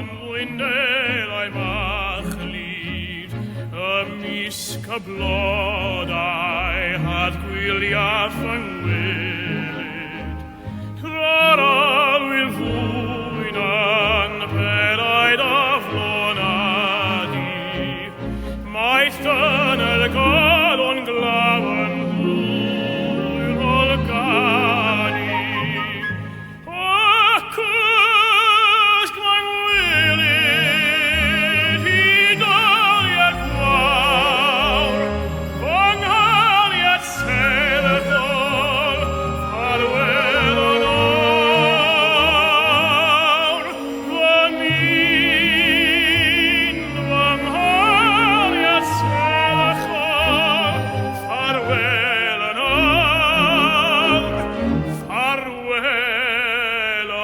mwynderau machlid, ymysg y blodau had gwyliau rhyngwylid. Tra'r wyl fwyd yn pedaid a flonadi, maeth yn y galon glawn hwyr ol gani. Ac ysg mae'n wylid i daliad gwawr, fy nghaliad seddol, farwel yn awr. Fy min, fy nghaliad seddol, farwel yn awr, farwel yn awr.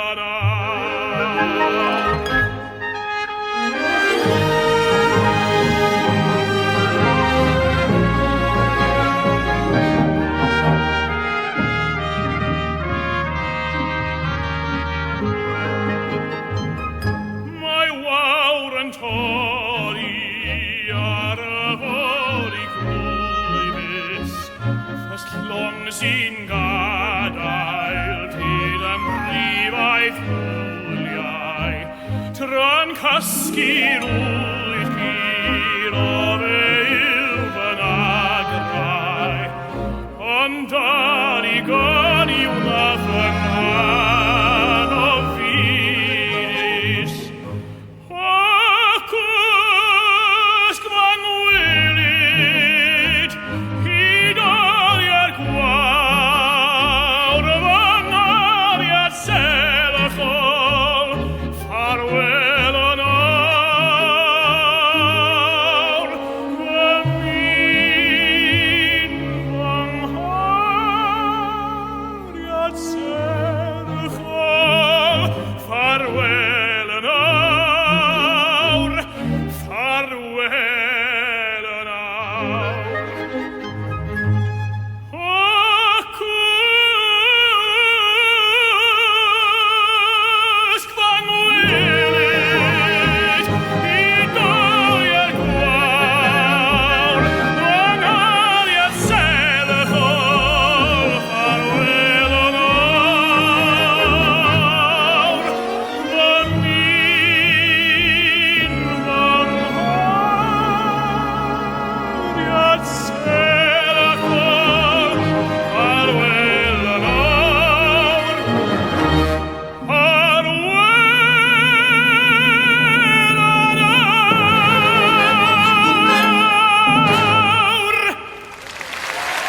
Mae wawr yn torri ar y fori glwybus, fys llong sy'n gadael tyd ymrifau ffwliau, tra'n cysgu rŵ